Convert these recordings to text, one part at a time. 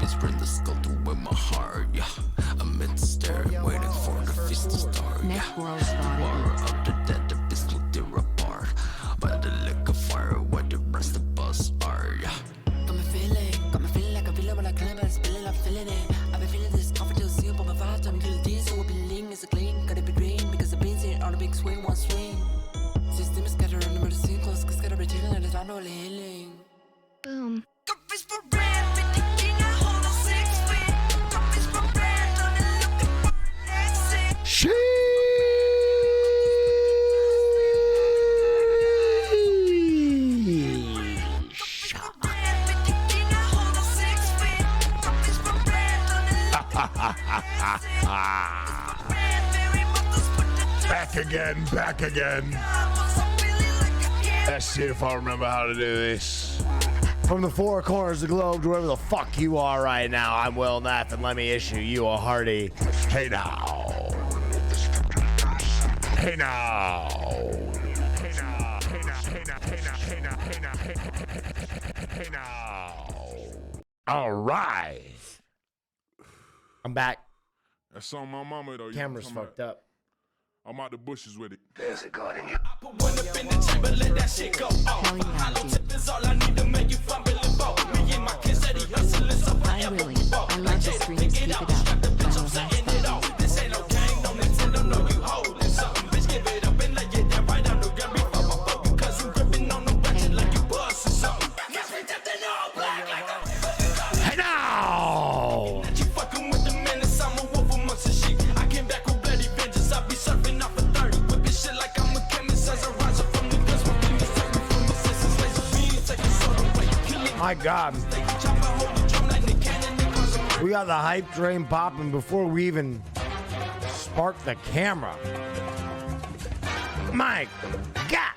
sprint the skull to win my heart, yeah. I'm in the stare, waiting for the feast to start, yeah. War of the dead, the beast will tear apart. By the lick of fire, where the rest of us are, yeah. Got me feeling like a villain when I climb and spilling, I'm feeling it. I've been feeling this comfort to see, but my vibe time to this. So I've been leaning as a clean, gotta be green, because I've been sitting on a big swing, one swing. System is scattered, remember the scene, close, cause gotta be chilling, and it's not no healing. Boom. Sheesh. Back again. Let's see if I remember how to do this. From the four corners of the globe to wherever the fuck you are right now, I'm Will Neff, and let me issue you a hearty hey now. Hey now. Hey now. Hey now. Hey now. Hey now. Hey now. Hey now. Hey now. All right. I'm back. That's on my mama though. Camera's fucked up. I'm out the bushes with it. There's a God in you. I really, I love the streams, keep it up. This ain't no gang, no Nintendo, no you holding something. Bitch, give it up and let it down right down the gummy. Cause you gripping on the budget like you bustin' something. Guess we dipped in all black like a Hey now. you fucking with the menace, I'm a wolf amongst the sheep. I came back with bloody vengeance, I be surfing off of 30. Whipping shit like I'm a chemist as a riser from the guts. With demons, take me from resistance, laser beams, take a soda away. Killing My God. chopper, hold the drum like the cannon. We got the hype train popping before we even spark the camera. My God.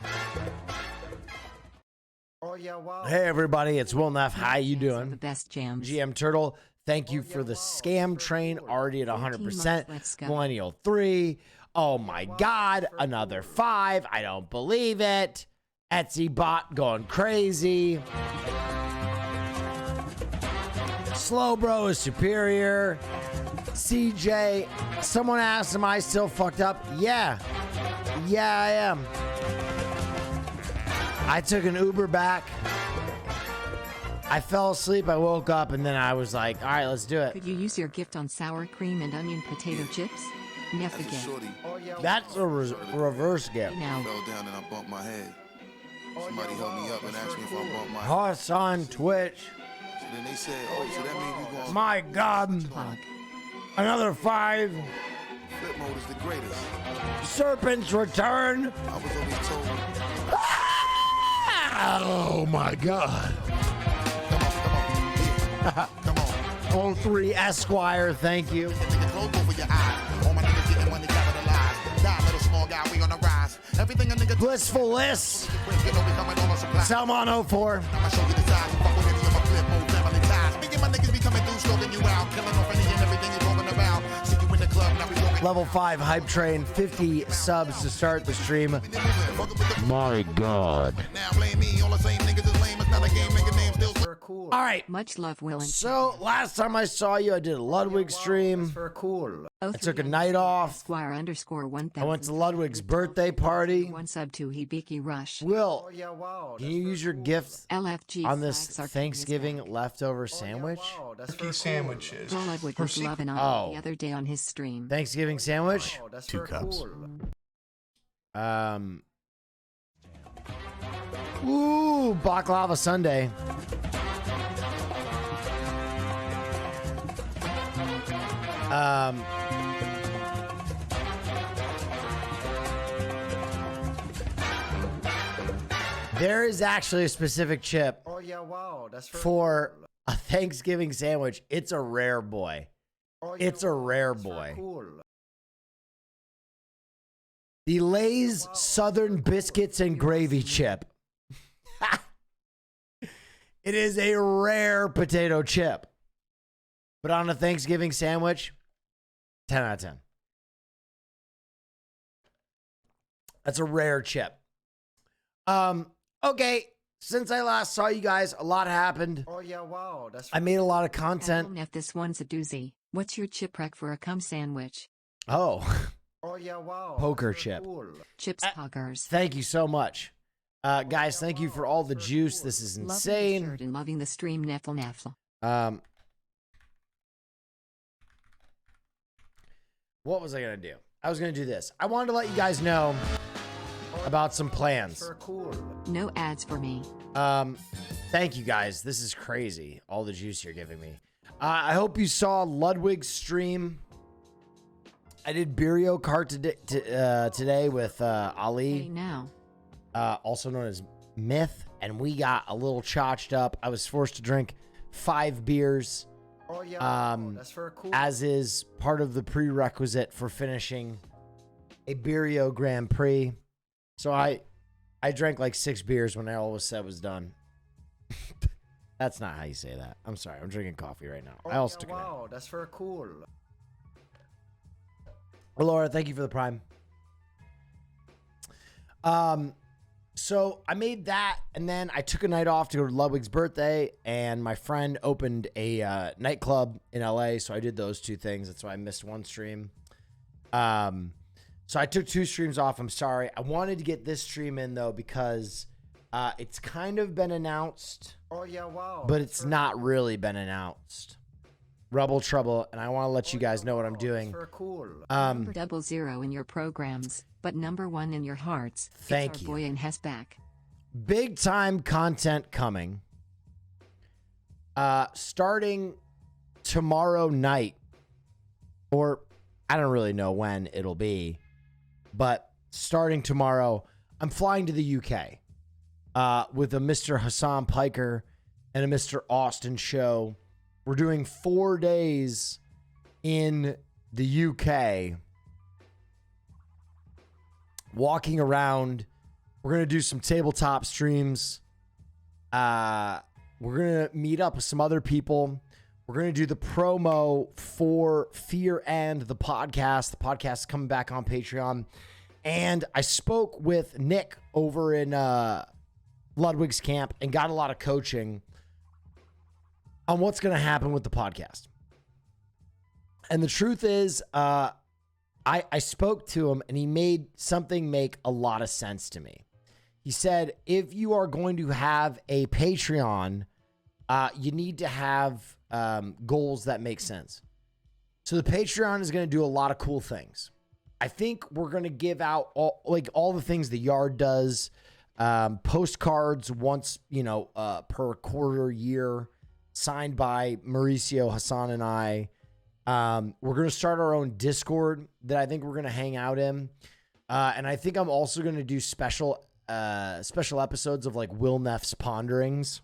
Oh yeah, wow. Hey everybody, it's Will Neff. How you The doing? best jams. GM Turtle, thank you for the scam train already at 100%. Millennial 3. Oh my God, another 5. I don't believe it. Etsy bot going crazy. Slow Bro is superior. CJ, someone asked, am I still fucked up? Yeah. Yeah, I am. I took an Uber back. I fell asleep, I woke up, and then I was like, all right, let's do it. Could you use your gift on sour cream and onion potato chips? Neff As a again. shorty, Oh yeah. That's a reverse gift. Now, fell down and I bumped my head. Somebody helped me up and asked me if I bumped my head. Us on Twitch. So then they said, oh, so that means you going My God. plug. Another 5. flip mode is the greatest. Serpent's return. I was always told, Oh my God. come on. 03 Esquire, thank you. Nigga, close over your eyes. All my niggas getting money, capitalize. Die, little small guy, we on the rise. Everything a nigga do, Blissful List. you know we coming on a supply. Salmon 04. I'ma show you the size. Fuck with any of my flip mode family ties. Me and my niggas be coming through, stroking you out. Killing off any and everything you're talking about. See you in the club, now we walking. Level 5 Hype Train. 50 subs to start the stream. My God. Now blame me, all the same niggas is lame. It's not a game, nigga name still. For cool. All right. Much love, Will and So last time I saw you, I did a Ludwig stream. For cool. I took a night off. Esquire underscore 1000. I went to Ludwig's birthday party. One sub to Hibiki Rush. Will, Oh yeah, wow. can you use your gift LFG on this flags are Thanksgiving leftover Oh, sandwich? yeah, wow. That's for Turkey cool. sandwiches. Bro Ludwig was loving on Oh. it the other day on his stream. Thanksgiving sandwich? Wow, that's 2 for cups. Cool. Ooh, baklava sundae. There is actually a specific chip Oh yeah, wow. That's for cool. a Thanksgiving sandwich. It's a rare boy. Oh, yeah, It's a rare that's for boy. Cool. The Lay's Southern Biscuits and Gravy Chip. It is a rare potato chip. But on a Thanksgiving sandwich, 10 out of 10. That's a rare chip. Okay, since I last saw you guys, a lot happened. Oh yeah, wow, that's I made a lot of Admiral content. Neff, this one's a doozy. What's your chip rec for a cum sandwich? Oh, oh yeah, wow. Poker that's chip. Cool. Chips poggers. thank you so much. Guys, thank you for all the juice. This is Loving the insane. shirt and loving the stream, Neffel Neffel. What was I going to do? I was going to do this. I wanted to let you guys know about some plans. Sure, cool. No ads for me. Thank you guys. This is crazy. All the juice you're giving me. I hope you saw Ludwig's stream. I did Birio Kart today with Hey, Ali, now. also known as Myth, and we got a little chotched up. I was forced to drink 5 beers, Oh yeah, wow, that's very cool. as is part of the prerequisite for finishing a Birio Grand Prix. So I drank like 6 beers when all was said was done. That's not how you say that. I'm sorry. I'm drinking coffee right now. I also took a nap. Wow, that's very cool. Well, Laura, thank you for the prime. So I made that, and then I took a night off to go to Ludwig's birthday, and my friend opened a nightclub in LA, so I did those 2 things. That's why I missed 1 stream. So I took 2 streams off. I'm sorry. I wanted to get this stream in, though, because it's kind of been announced, Oh yeah, wow. but it's not really been announced. Rebel Trouble, and I want to let you guys know what I'm doing. Very cool. Number 00 in your programs, but number 1 in your hearts. Thank it's you. our boy in Hessback. Big time content coming. Starting tomorrow night, or I don't really know when it'll be, but starting tomorrow, I'm flying to the UK with a Mr. Hassan Piker and a Mr. Austin show. We're doing 4 days in the UK, walking around. We're going to do some tabletop streams. We're going to meet up with some other people. We're going to do the promo for Fear and the podcast. The podcast is coming back on Patreon. And I spoke with Nick over in Ludwig's camp and got a lot of coaching on what's going to happen with the podcast. And the truth is, I spoke to him and he made something make a lot of sense to me. He said, if you are going to have a Patreon, you need to have goals that make sense. So the Patreon is going to do a lot of cool things. I think we're going to give out all the things the yard does, postcards once, per quarter year, signed by Mauricio, Hassan, and I. We're going to start our own Discord that I think we're going to hang out in. And I think I'm also going to do special episodes of like Will Neff's Ponderings,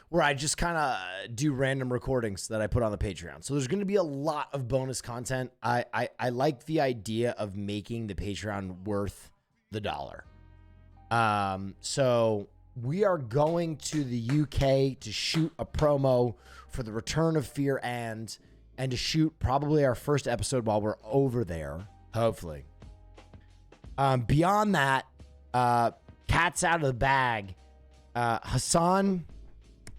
where I just kind of do random recordings that I put on the Patreon. So there's going to be a lot of bonus content. I like the idea of making the Patreon worth the dollar. So we are going to the UK to shoot a promo for the return of Fear and to shoot probably our first episode while we're over there, hopefully. Beyond that, cat's out of the bag. Hassan,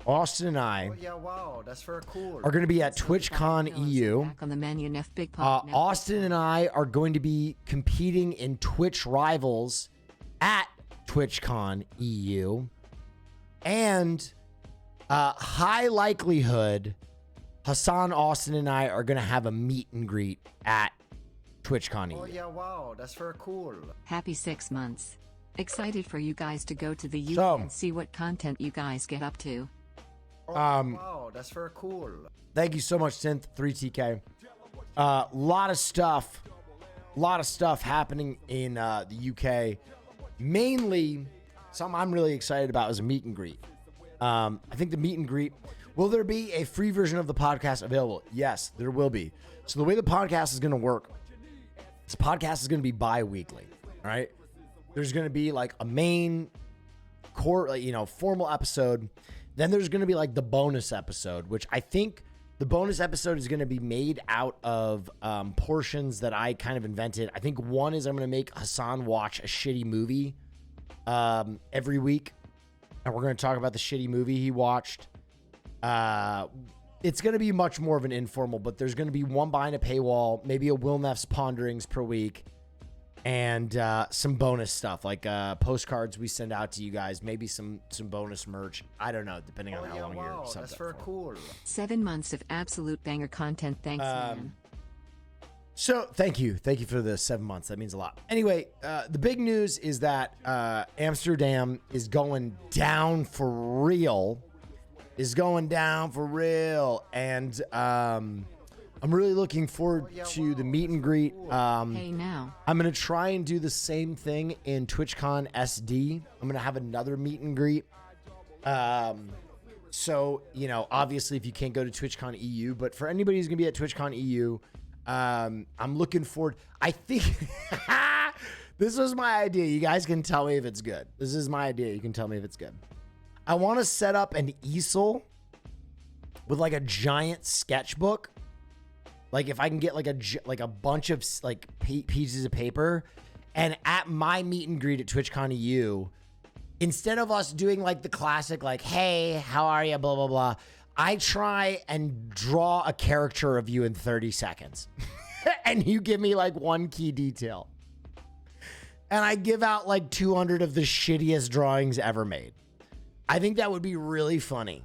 Austin, and I Oh yeah, wow, that's very cool. are going to be at TwitchCon EU. Back on the menu, Neff Big Pop. Neff Austin Big and I are going to be competing in Twitch Rivals at TwitchCon EU. And high likelihood, Hassan, Austin, and I are going to have a meet and greet at TwitchCon EU. Oh yeah, wow, that's very cool. Happy 6 months. Excited for you guys to go to the UK So- and see what content you guys get up to. Oh wow, that's very cool. Thank you so much, Synth3TK. Lot of stuff happening in the UK. Mainly, something I'm really excited about is a meet and greet. I think the meet and greet, will there be a free version of the podcast available? Yes, there will be. So the way the podcast is going to work, this podcast is going to be bi-weekly, all right? There's going to be like a main core, formal episode. Then there's going to be like the bonus episode, which I think the bonus episode is going to be made out of portions that I kind of invented. I think one is I'm going to make Hassan watch a shitty movie every week. And we're going to talk about the shitty movie he watched. It's going to be much more of an informal, but there's going to be one behind a paywall, maybe a Will Neff's Ponderings per week, and some bonus stuff like postcards we send out to you guys, maybe some bonus merch. I don't know, depending on how long you're subbed That's up very for. cool. 7 months of absolute banger content. Thanks, man. So thank you for the 7 months. That means a lot. Anyway, the big news is that Amsterdam is going down for real. And I'm really looking forward to the meet and greet. Hey, now. I'm going to try and do the same thing in TwitchCon SD. I'm going to have another meet and greet. So, you know, obviously if you can't go to TwitchCon EU, but for anybody who's going to be at TwitchCon EU, I'm looking forward. I think this was my idea. You guys can tell me if it's good. This is my idea. You can tell me if it's good. I want to set up an easel with like a giant sketchbook. Like if I can get like a bunch of like pieces of paper, and at my meet and greet at TwitchCon EU, instead of us doing like the classic like, hey, how are you, blah blah blah, I try and draw a caricature of you in 30 seconds. And you give me like one key detail. And I give out like 200 of the shittiest drawings ever made. I think that would be really funny.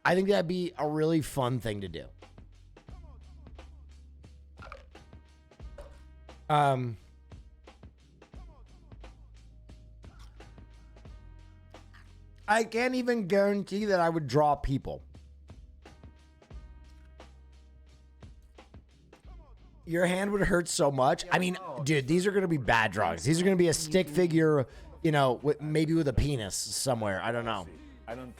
I think that'd be a really fun thing to do. I can't even guarantee that I would draw people. Your hand would hurt so much. I mean, dude, these are going to be bad drawings. These are going to be a stick figure, you know, maybe with a penis somewhere. I don't know.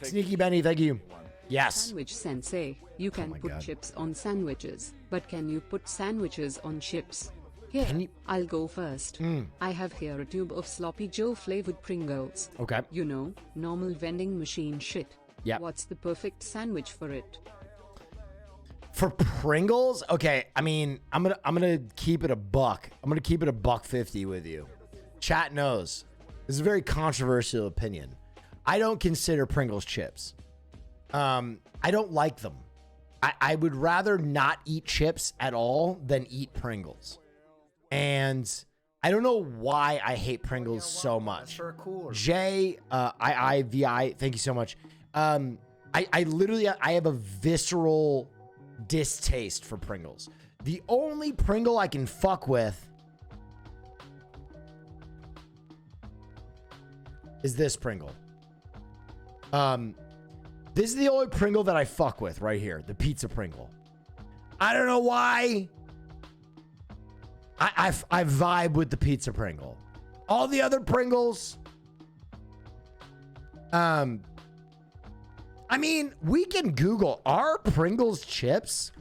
Sneaky Benny, thank you. Yes. Sandwich Sensei, you can put chips on sandwiches, but can you put sandwiches on chips? Here, I'll go first. I have here a tube of Sloppy Joe flavored Pringles. Okay. You know, normal vending machine shit. Yeah. What's the perfect sandwich for it? For Pringles, okay. I mean, I'm gonna keep it a buck. I'm gonna keep it a $1.50 with you. Chat knows this is a very controversial opinion. I don't consider Pringles chips. I don't like them. I would rather not eat chips at all than eat Pringles. And I don't know why I hate Pringles so much. That's very cool. JIIVI, thank you so much. I literally have a visceral distaste for Pringles. The only Pringle I can fuck with is this Pringle. This is the only Pringle that I fuck with right here, the pizza Pringle. I don't know why. I vibe with the pizza Pringle. All the other Pringles, I mean, we can Google, are Pringles chips?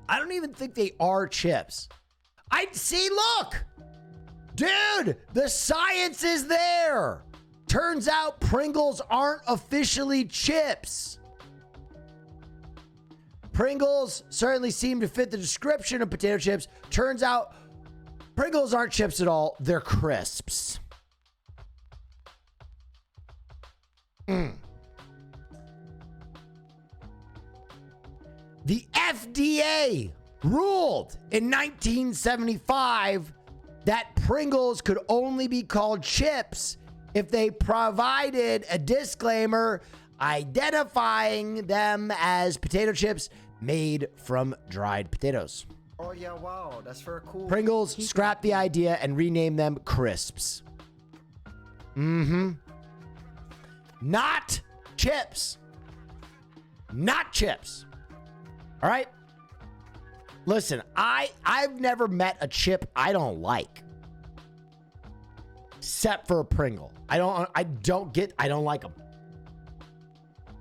I don't even think they are chips. I see, look, dude, the science is there. Turns out Pringles aren't officially chips. Pringles certainly seem to fit the description of potato chips. Turns out Pringles aren't chips at all. They're crisps. The FDA ruled in 1975 that Pringles could only be called chips if they provided a disclaimer identifying them as potato chips made from dried potatoes. Oh yeah, wow, that's very cool. Pringles scrapped the idea and renamed them crisps. Not chips. Not chips. All right? Listen, I've never met a chip I don't like. Except for a Pringle. I don't like them.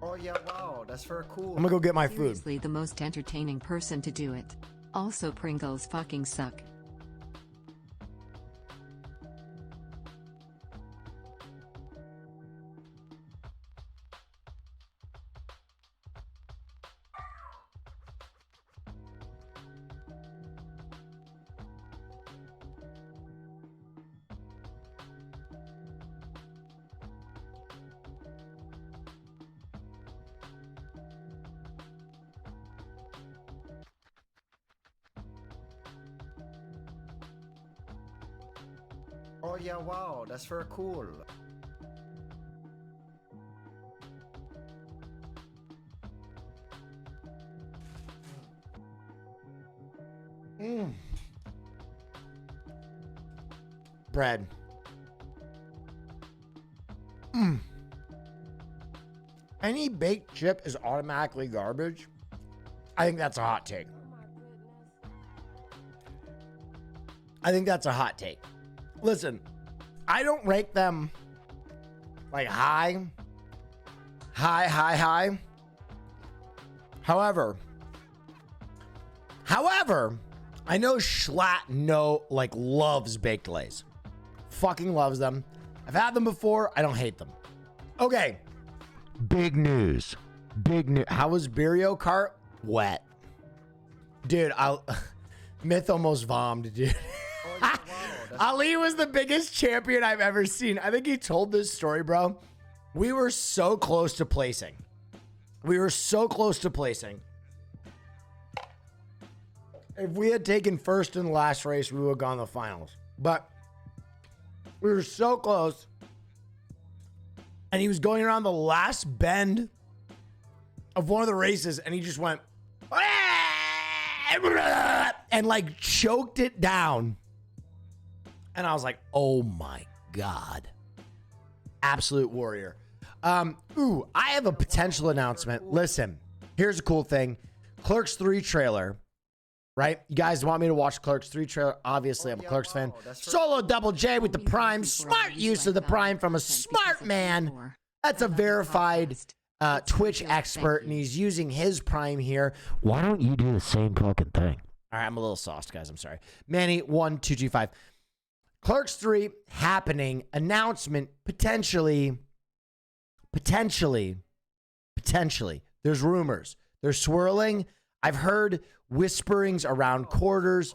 Oh yeah, wow, that's very cool. I'm gonna go get my food. Seriously, the most entertaining person to do it. Also, Pringles fucking suck. Oh yeah, wow, that's very cool. Bread. Any baked chip is automatically garbage. I think that's a hot take. I think that's a hot take. Listen, I don't rank them like high. However, I know Schlatt loves baked lays. Fucking loves them. I've had them before. I don't hate them. Okay. Big news. How was Birrio Kart? Wet. Dude, Myth almost vomed, dude. Ali was the biggest champion I've ever seen. I think he told this story, bro. We were so close to placing. If we had taken first in the last race, we would have gone to the finals. But we were so close. And he was going around the last bend of one of the races, and he just went and like choked it down. And I was like, oh my God. Absolute warrior. I have a potential announcement. Listen, here's a cool thing. Clerks 3 trailer, right? You guys want me to watch Clerks 3 trailer? Obviously, I'm a Clerks fan. Solo Double J with the Prime. Smart use of the Prime from a smart man. That's a verified Twitch expert, and he's using his Prime here. Why don't you do the same fucking thing? All right, I'm a little sauced, guys. I'm sorry. Manny1225. Clerks 3 happening. Announcement potentially. There's rumors. They're swirling. I've heard whisperings around quarters.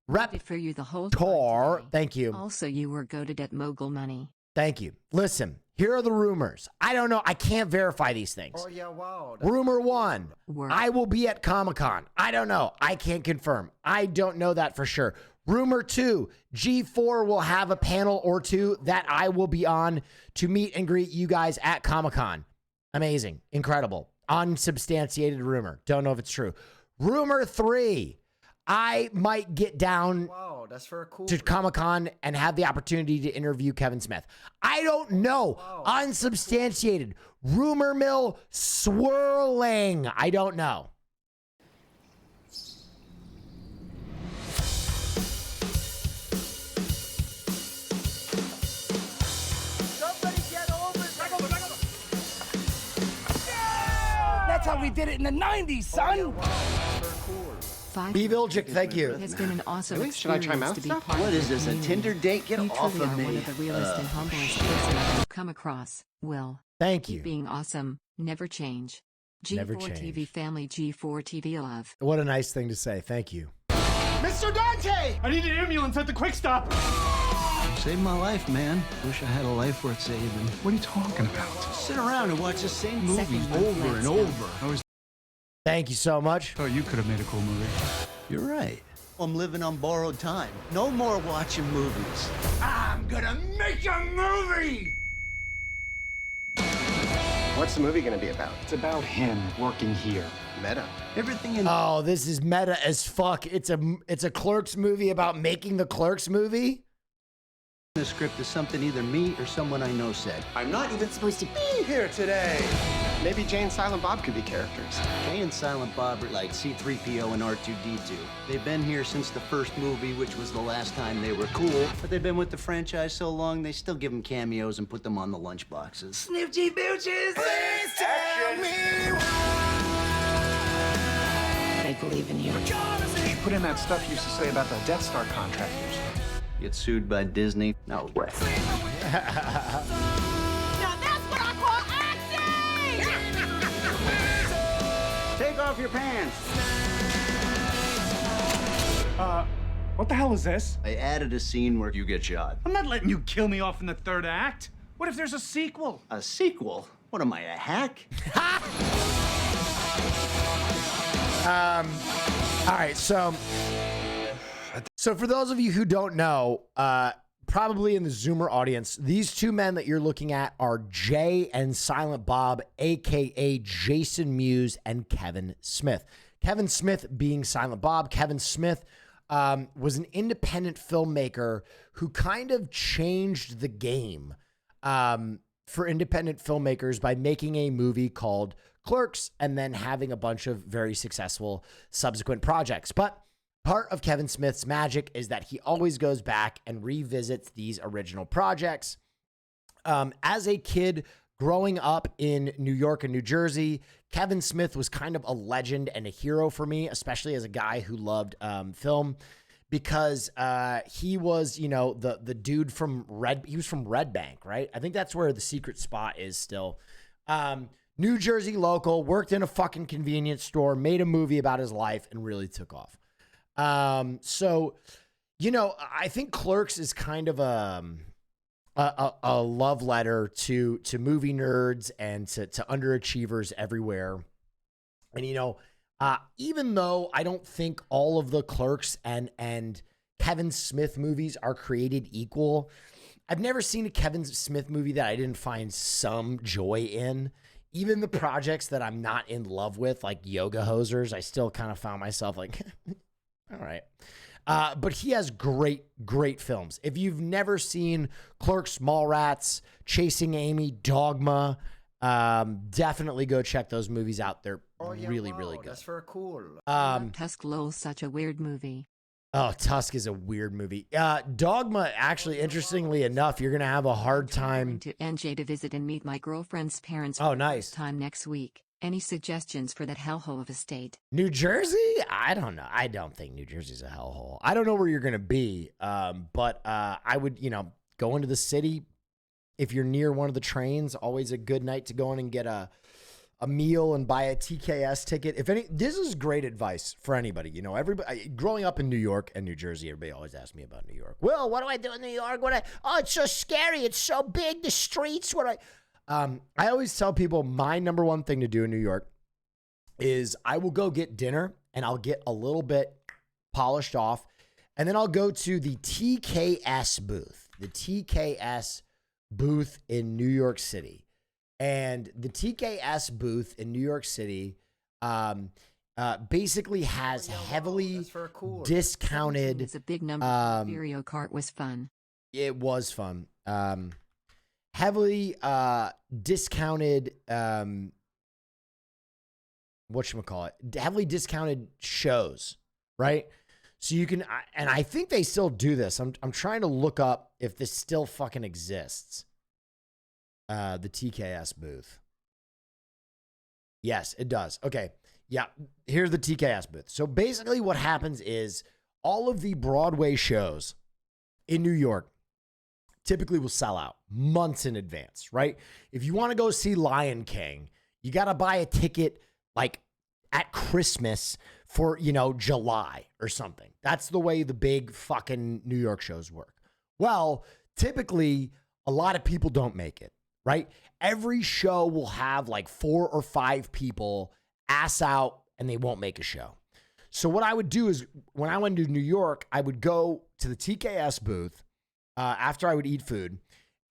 Rep for you the whole Tor. Thank you. Also, you were goated at mogul money. Thank you. Listen, here are the rumors. I don't know. I can't verify these things. Oh yeah, wow. Rumor 1. Word. I will be at Comic-Con. I don't know. I can't confirm. I don't know that for sure. Rumor 2, G4 will have a panel or two that I will be on to meet and greet you guys at Comic-Con. Amazing. Incredible. Unsubstantiated rumor. Don't know if it's true. Rumor 3, I might get down That's very cool. to Comic-Con and have the opportunity to interview Kevin Smith. I don't know. Unsubstantiated. Rumor mill swirling. I don't know. That's how we did it in the 90s, son. B. Viljic, thank you. It has been an awesome Really? Should I try experience mouse to be stuff? part What of is this this, a community. Tinder date? Get You off truly of are me. one of the realest and humblest person I've come across. Will. Thank Keep you. being awesome. Never change. G4 Never TV change. family. G4 TV love. What a nice thing to say. Thank you. Mr. Dante! I need an ambulance at the quick stop. Saved my life, man. Wish I had a life worth saving. What are you talking about? Sit around and watch the same movies Second one, over let's and go. over. I was Thank you so much. Oh, you could have made a cool movie. You're right. I'm living on borrowed time. No more watching movies. I'm gonna make a movie! What's the movie gonna be about? It's about him working here. Meta. Everything in Oh, this is meta as fuck. It's a Clerks movie about making the Clerks movie. the script is something either me or someone I know said. I'm not even supposed to be here today. Maybe Jay and Silent Bob could be characters. Jay and Silent Bob are like C-3PO and R2-D2. They've been here since the first movie, which was the last time they were cool. But they've been with the franchise so long, they still give them cameos and put them on the lunch boxes. Snifty Booches! Please tell me I believe in you. Put in that stuff you used to say about the Death Star contractors. Get sued by Disney? No way. Now that's what I call acting! Take off your pants! What the hell is this? I added a scene where you get shot. I'm not letting you kill me off in the third act. What if there's a sequel? A sequel? What am I, a hack? All right, so for those of you who don't know, probably in the Zoomer audience, these two men that you're looking at are Jay and Silent Bob, aka Jason Mewes and Kevin Smith. Kevin Smith being Silent Bob. Kevin Smith was an independent filmmaker who kind of changed the game for independent filmmakers by making a movie called Clerks and then having a bunch of very successful subsequent projects. But part of Kevin Smith's magic is that he always goes back and revisits these original projects. As a kid growing up in New York and New Jersey, Kevin Smith was kind of a legend and a hero for me, especially as a guy who loved film, because he was, you know, the dude from he was from Red Bank, right? I think that's where the secret spot is still. New Jersey local, worked in a fucking convenience store, made a movie about his life, and really took off. So, you know, I think Clerks is kind of a love letter to movie nerds and to underachievers everywhere. And, you know, even though I don't think all of the Clerks and Kevin Smith movies are created equal, I've never seen a Kevin Smith movie that I didn't find some joy in. Even the projects that I'm not in love with, like Yoga Hosers, I still kind of found myself like, all right. But he has great films. If you've never seen Clerks, Mallrats, Chasing Amy, Dogma, definitely go check those movies out. They're really good. That's for cool. Tusk Lowell's such a weird movie. Oh, Tusk is a weird movie. Dogma, actually, interestingly enough, you're going to have a hard time. To NJ to visit and meet my girlfriend's parents. Oh, nice. Time next week. Any suggestions for that hellhole of a state? New Jersey? I don't know. I don't think New Jersey's a hellhole. I don't know where you're going to be, but I would, you know, go into the city. If you're near one of the trains, always a good night to go in and get a meal and buy a TKS ticket. This is great advice for anybody. You know, everybody growing up in New York and New Jersey, everybody always asks me about New York. Well, what do I do in New York? Oh, it's so scary. It's so big. The streets. I always tell people my number one thing to do in New York is I will go get dinner and I'll get a little bit polished off. And then I'll go to the TKS booth in New York City. And the TKS booth in New York City basically has heavily discounted. It's a big number. Stereo Cart was fun. It was fun. Heavily discounted. Whatchamacallit? Heavily discounted shows, right? So you can, and I think they still do this. I'm trying to look up if this still fucking exists. The TKS booth. Yes, it does. Okay. Yeah. Here's the TKS booth. So basically what happens is all of the Broadway shows in New York typically will sell out months in advance, right? If you want to go see Lion King, you got to buy a ticket like at Christmas for, you know, July or something. That's the way the big fucking New York shows work. Well, typically a lot of people don't make it. Right? Every show will have like 4 or 5 people ass out and they won't make a show. So what I would do is when I went to New York, I would go to the TKS booth after I would eat food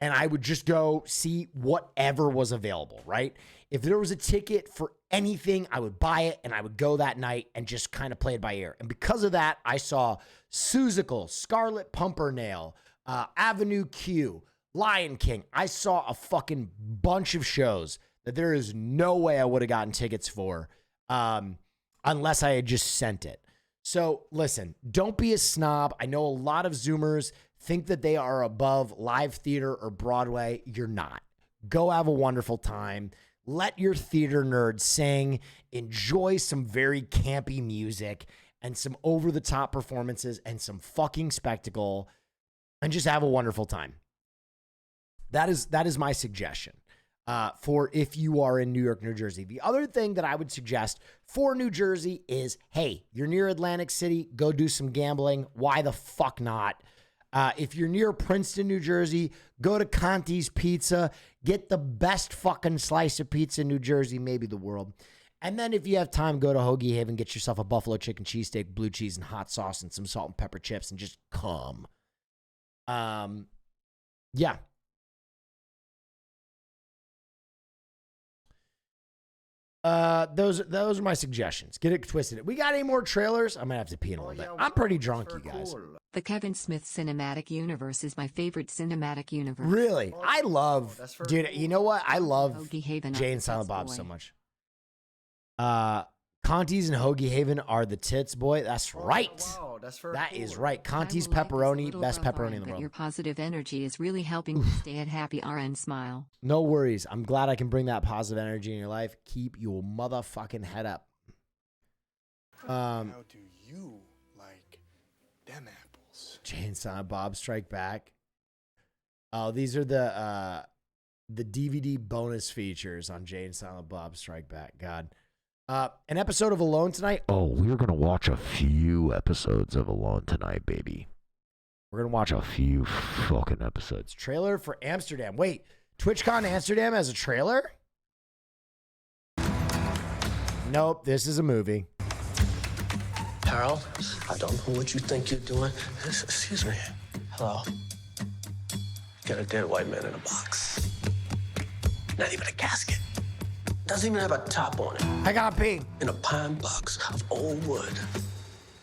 and I would just go see whatever was available, right? If there was a ticket for anything, I would buy it and I would go that night and just kind of play it by ear. And because of that, I saw Seussical, Scarlet Pimpernel, Avenue Q, Lion King. I saw a fucking bunch of shows that there is no way I would have gotten tickets for unless I had just sent it. So listen, don't be a snob. I know a lot of Zoomers think that they are above live theater or Broadway. You're not. Go have a wonderful time. Let your theater nerds sing. Enjoy some very campy music and some over-the-top performances and some fucking spectacle and just have a wonderful time. That is my suggestion for if you are in New York, New Jersey. The other thing that I would suggest for New Jersey is, hey, you're near Atlantic City, go do some gambling. Why the fuck not? If you're near Princeton, New Jersey, go to Conti's Pizza. Get the best fucking slice of pizza in New Jersey, maybe the world. And then if you have time, go to Hoagie Haven, get yourself a buffalo chicken cheesesteak, blue cheese, and hot sauce, and some salt and pepper chips, and just come. Yeah. Those are my suggestions. Get it twisted. We got any more trailers? I'm gonna have to pee in a little bit. I'm pretty drunk, you guys. The Kevin Smith cinematic universe is my favorite cinematic universe. Really? I love, dude, you know what? I love Hoagie Haven Jay and Silent Bob so much. Conti's and Hoagie Haven are the tits, boy. That's right. Wow, that's That is right. Conti's pepperoni, best pepperoni in the world. Your positive energy is really helping me stay at happy RN smile. No worries. I'm glad I can bring that positive energy in your life. Keep your motherfucking head up. How do you like them apples? Jay and Silent Bob Strike Back. Oh, these are the DVD bonus features on Jay and Silent Bob Strike Back. God. An episode of Alone tonight. Oh, we're going to watch a few episodes of Alone tonight, baby. We're going to watch a few fucking episodes. Trailer for Amsterdam. Wait, TwitchCon Amsterdam has a trailer? Nope, this is a movie. Harold, I don't know what you think you're doing. Excuse me. Hello. Got a dead white man in a box. Not even a casket. Doesn't even have a top on it. I got pee. In a pine box of old wood.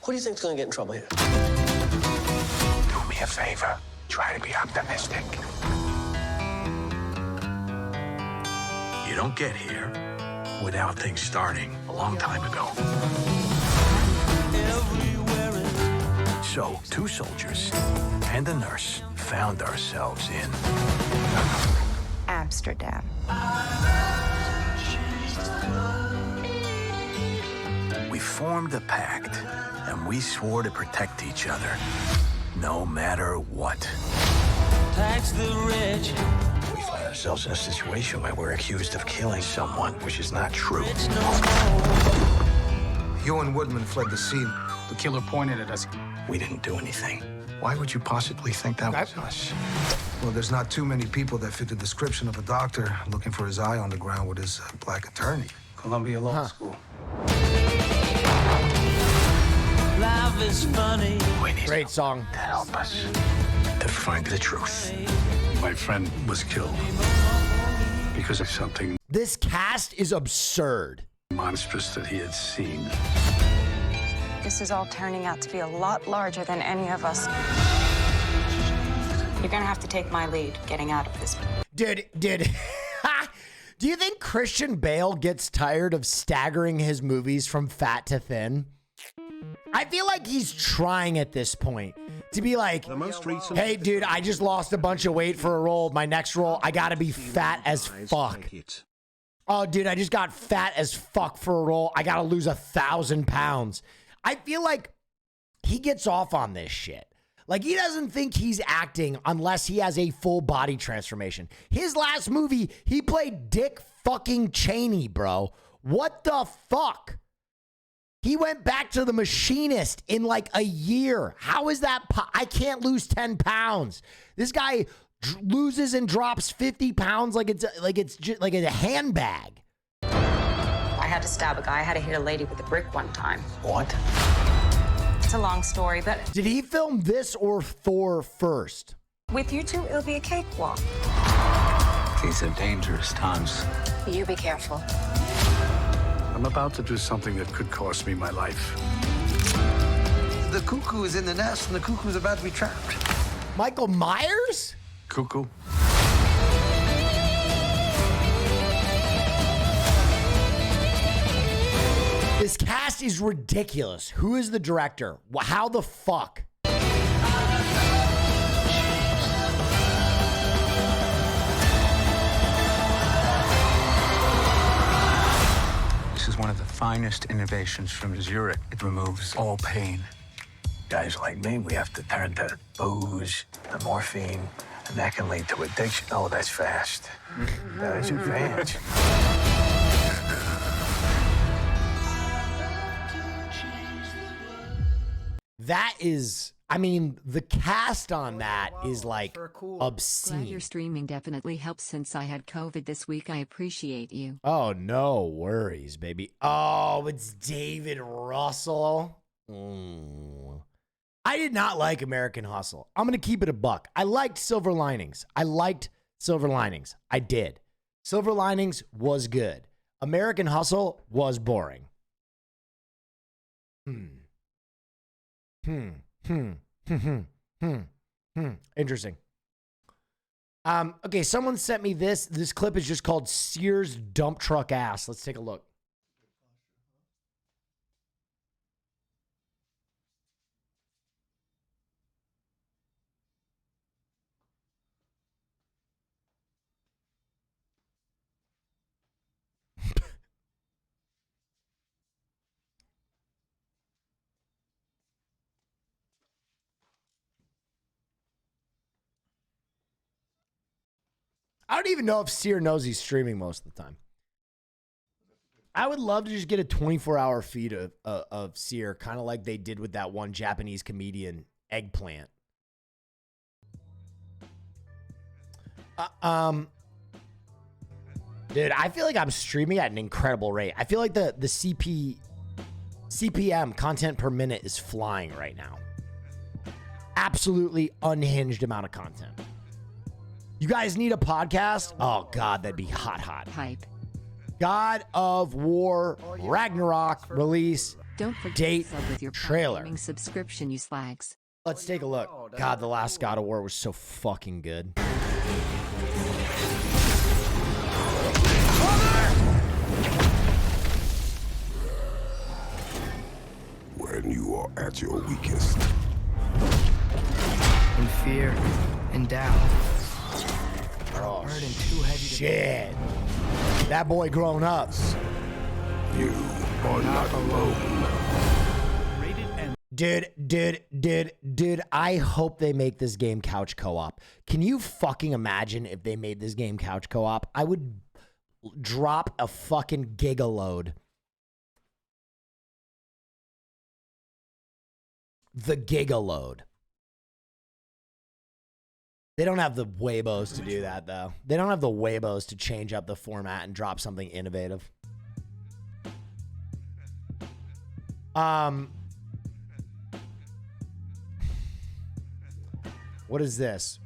Who do you think's gonna get in trouble here? Do me a favor. Try to be optimistic. You don't get here without things starting a long time ago. So, two soldiers and a nurse found ourselves in Amsterdam. We formed a pact, and we swore to protect each other, no matter what. Tax the rich. We find ourselves in a situation where we're accused of killing someone, which is not true. You and Woodman fled the scene. The killer pointed at us. We didn't do anything. Why would you possibly think that was us? Well, there's not too many people that fit the description of a doctor looking for his eye on the ground with his black attorney. Columbia Law School. Life is funny. Great song. To help us to find the truth. My friend was killed because of something This cast is absurd. monstrous that he had seen. This is all turning out to be a lot larger than any of us. You're gonna have to take my lead getting out of this. Dude, do you think Christian Bale gets tired of staggering his movies from fat to thin? I feel like he's trying at this point to be like, hey, dude, I just lost a bunch of weight for a role. My next role, I gotta be fat as fuck. Oh, dude, I just got fat as fuck for a role. I gotta lose 1,000 pounds. I feel like he gets off on this shit. Like, he doesn't think he's acting unless he has a full body transformation. His last movie, he played Dick fucking Cheney, bro. What the fuck? He went back to The Machinist in like a year. How is that? I can't lose 10 pounds. This guy loses and drops 50 pounds like it's just like a handbag. I had to stab a guy. I had to hit a lady with a brick one time. What? It's a long story, but Did he film this or Thor first? with you two, it'll be a cakewalk. These are dangerous times. You be careful. I'm about to do something that could cost me my life. The cuckoo is in the nest and the cuckoo's about to be trapped. Michael Myers? Cuckoo? This cast is ridiculous. Who is the director? How the fuck? This is one of the finest innovations from Zurich. It removes all pain. Guys like me, we have to turn to booze, to morphine, and that can lead to addiction. Oh, that's fast. That is advanced. That is, I mean, the cast on that is like Glad obscene. your streaming definitely helps since I had COVID this week. I appreciate you. Oh, no worries, baby. Oh, it's David Russell. I did not like American Hustle. I'm going to keep it a buck. I liked Silver Linings. I did. Silver Linings was good. American Hustle was boring. Interesting. Okay, someone sent me this. This clip is just called Sears Dump Truck Ass. Let's take a look. I don't even know if Sear knows he's streaming most of the time. I would love to just get a 24-hour feed of Sear, kind of like they did with that one Japanese comedian, Eggplant. Dude, I feel like I'm streaming at an incredible rate. I feel like the CPM, content per minute, is flying right now. Absolutely unhinged amount of content. You guys need a podcast? Oh, God, that'd be hot. Hype. God of War Ragnarok release. Don't forget date to sub with your trailer. Subscription, you slags. Let's take a look. God, the last God of War was so fucking good. When you are at your weakest. In fear and doubt. Oh, shit. That boy grown up. You are not alone. Dude, I hope they make this game couch co-op. Can you fucking imagine if they made this game couch co-op? I would drop a fucking gigaload. The gigaload. They don't have the Weibos to do that, though. They don't have the Weibos to change up the format and drop something innovative. What is this?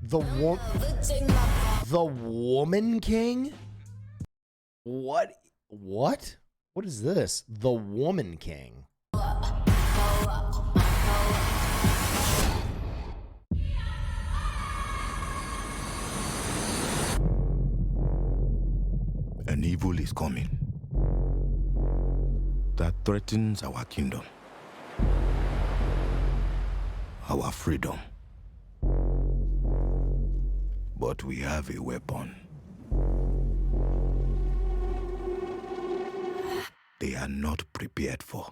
The Woman King? What? What is this? The Woman King. An evil is coming that threatens our kingdom, our freedom. But we have a weapon. They are not prepared for.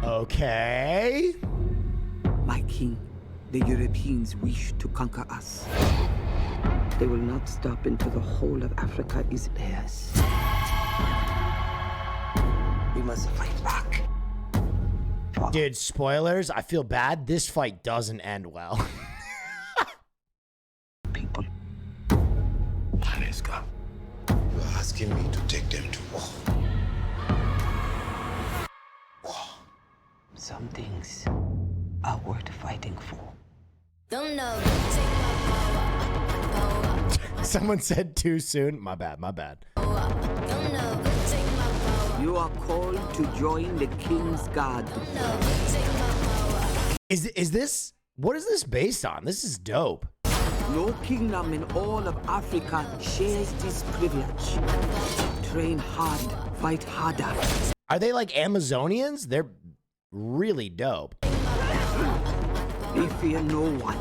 Okay. My king, the Europeans wish to conquer us. They will not stop until the whole of Africa is theirs. We must fight back. Dude, spoilers, I feel bad. This fight doesn't end well. People. Maneska, you are asking me to take them to war. Some things are worth fighting for. Don't know. Someone said too soon. My bad. You are called to join the king's guard. Is this, what is this based on? This is dope. No kingdom in all of Africa shares this privilege. Train hard, fight harder. Are they like Amazonians? They're really dope. We fear no one.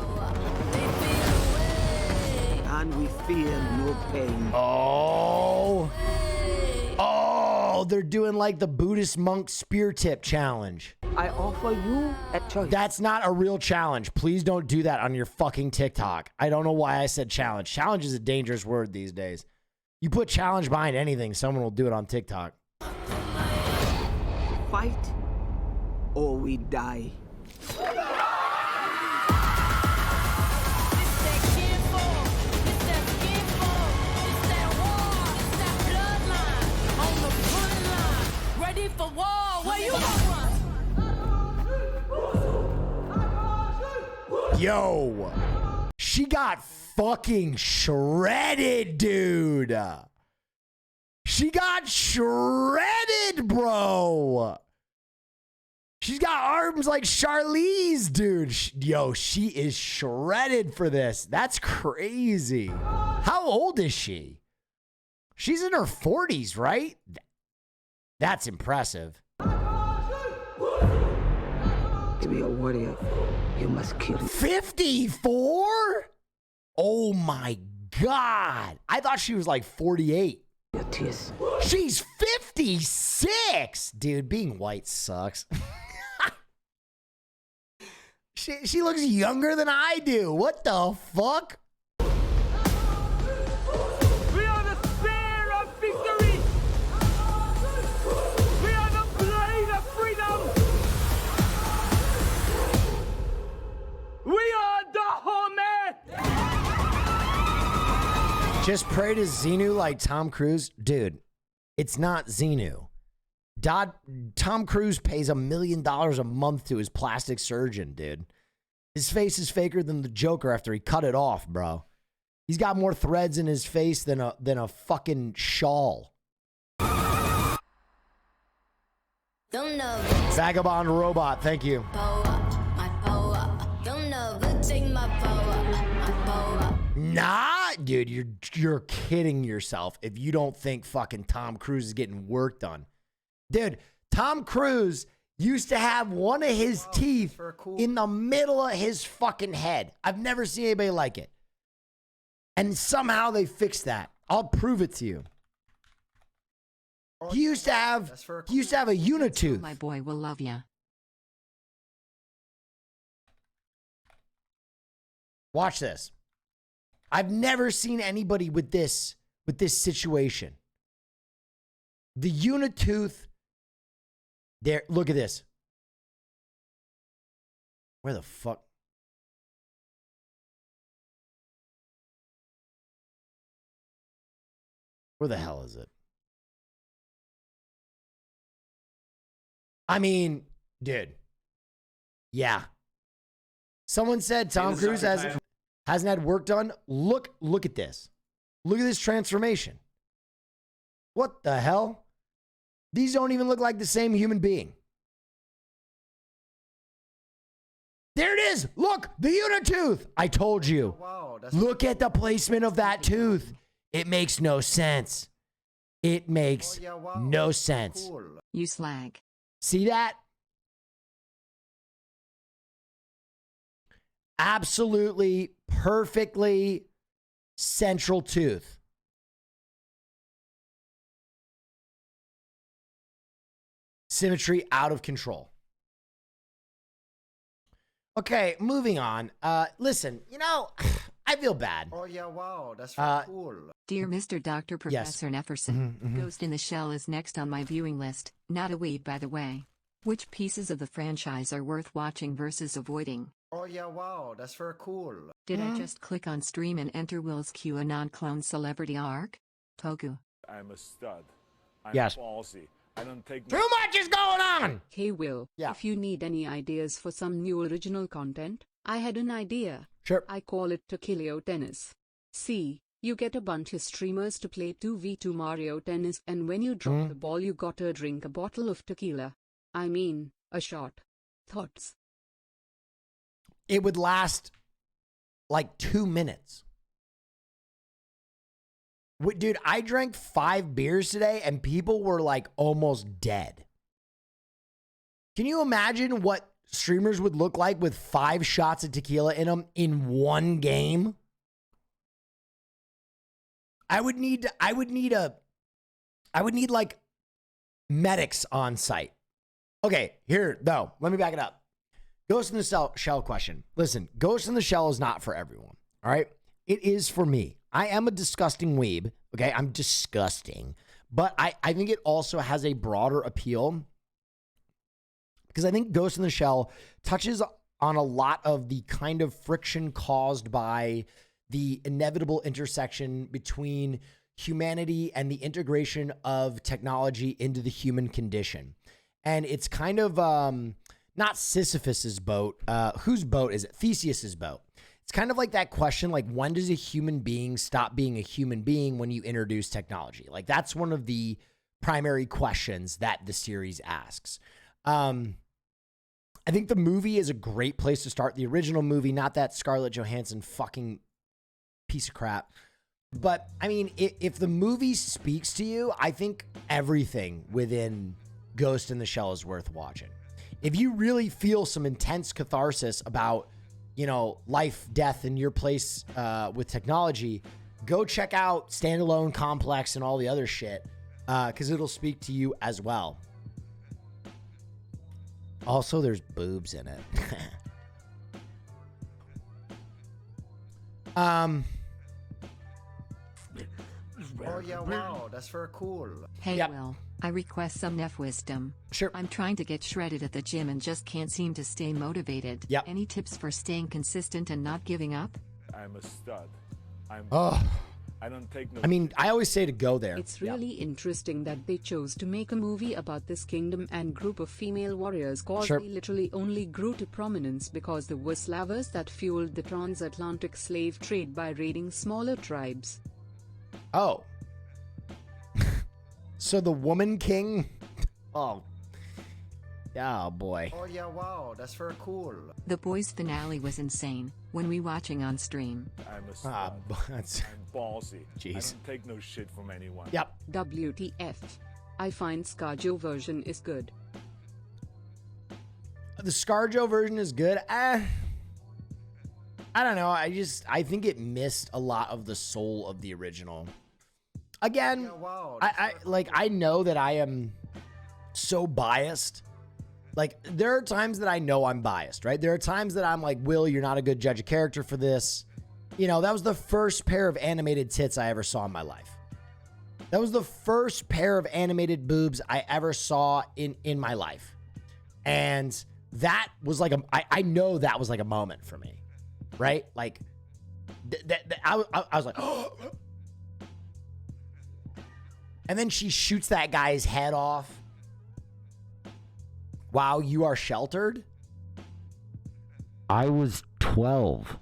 And we fear no pain. Oh, they're doing like the Buddhist monk spear tip challenge. I offer you a choice. That's not a real challenge. Please don't do that on your fucking TikTok. I don't know why I said challenge. Challenge is a dangerous word these days. You put challenge behind anything, someone will do it on TikTok. Fight or we die. Yo, she got fucking shredded, dude. She got shredded, bro. She's got arms like Charlize, dude. Yo, she is shredded for this. That's crazy. How old is she? She's in her 40s, right? That's impressive. To be a warrior, you must kill. 54? Oh my God. I thought she was like 48. She's 56. Dude, being white sucks. She looks younger than I do. What the fuck? We are the spear of victory. We are the blade of freedom. We are the Home. Just pray to Xenu like Tom Cruise. Dude, it's not Xenu. Tom Cruise pays $1 million a month to his plastic surgeon, dude. His face is faker than the Joker after he cut it off, bro. He's got more threads in his face than a fucking shawl. Vagabond Robot, thank you. Nah, dude, you're kidding yourself if you don't think fucking Tom Cruise is getting work done. Dude, Tom Cruise used to have one of his teeth in the middle of his fucking head. I've never seen anybody like it. And somehow they fixed that. I'll prove it to you. He used to have a unitooth. My boy will love ya. Watch this. I've never seen anybody with this situation. The unitooth. There, look at this. Where the fuck? Where the hell is it? I mean, dude. Yeah. Someone said Tom Cruise hasn't had work done. Look at this. Look at this transformation. What the hell? These don't even look like the same human being. There it is. Look, the unitooth. I told you. Wow, look at the placement of that tooth. It makes no sense. It makes no sense. Cool. You slag. See that? Absolutely, perfectly central tooth. Symmetry out of control. Okay, moving on. Listen, I feel bad. Oh yeah, wow, that's very cool. Dear Mr. Dr. Professor Nefferson, Ghost in the Shell is next on my viewing list. Not a weeb, by the way. Which pieces of the franchise are worth watching versus avoiding? Oh yeah, wow, that's very cool. Did I just click on stream and enter Will's QAnon clone celebrity arc? Togu. I'm a stud. I'm Yes. ballsy. I don't take Too much is going on! Hey Will, if you need any ideas for some new original content, I had an idea. Sure. I call it Tequilio Tennis. See, you get a bunch of streamers to play 2v2 Mario Tennis, and when you drop the ball you gotta drink a bottle of tequila. I mean, a shot. Thoughts? It would last like 2 minutes. Dude, I drank 5 beers today and people were like almost dead. Can you imagine what streamers would look like with 5 shots of tequila in them in one game? I would need like medics on site. Okay, here, though, let me back it up. Ghost in the Shell question. Listen, Ghost in the Shell is not for everyone, all right? It is for me. I am a disgusting weeb, okay? I'm disgusting. But I think it also has a broader appeal because I think Ghost in the Shell touches on a lot of the kind of friction caused by the inevitable intersection between humanity and the integration of technology into the human condition. And it's kind of not Sisyphus's boat. Whose boat is it? Theseus's boat. It's kind of like that question, like, when does a human being stop being a human being when you introduce technology? Like, that's one of the primary questions that the series asks. I think the movie is a great place to start. The original movie, not that Scarlett Johansson fucking piece of crap. But, I mean, if the movie speaks to you, I think everything within Ghost in the Shell is worth watching. If you really feel some intense catharsis about, you know, life, death, and your place with technology, go check out Standalone, Complex, and all the other shit, because it'll speak to you as well. Also, there's boobs in it. Oh yeah, wow, that's very cool. Hey, Will, I request some Neff wisdom. Sure. I'm trying to get shredded at the gym and just can't seem to stay motivated. Yep. Any tips for staying consistent and not giving up? I'm a stud. I don't take no. I mean, I always say to go there. It's really interesting that they chose to make a movie about this kingdom and group of female warriors cause they literally only grew to prominence because they were slavers that fueled the transatlantic slave trade by raiding smaller tribes. Oh. So the Woman King? Oh. Oh, boy. Oh yeah, wow, that's very cool. The boys' finale was insane. When we watching on stream. I'm a stud. I'm ballsy. Jeez. I don't take no shit from anyone. Yep. WTF. I find ScarJo version is good. The ScarJo version is good. I don't know. I think it missed a lot of the soul of the original. Again, Yeah, wow, I know that I am so biased. Like, there are times that I know I'm biased, right? There are times that I'm like, Will, you're not a good judge of character for this. You know, that was the first pair of animated tits I ever saw in my life. That was the first pair of animated boobs I ever saw in my life. And that was like I know that was like a moment for me, right? Like, I was like, oh. And then she shoots that guy's head off. Wow, you are sheltered? I was 12.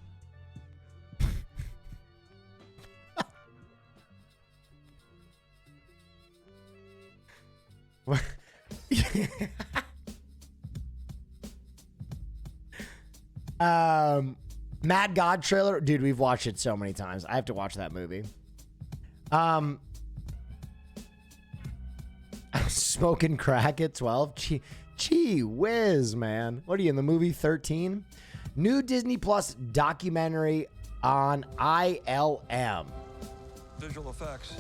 Mad God trailer. Dude, we've watched it so many times. I have to watch that movie. Smoking crack at 12. Gee whiz, man. What are you in the movie 13? New Disney Plus documentary on ILM. Visual effects.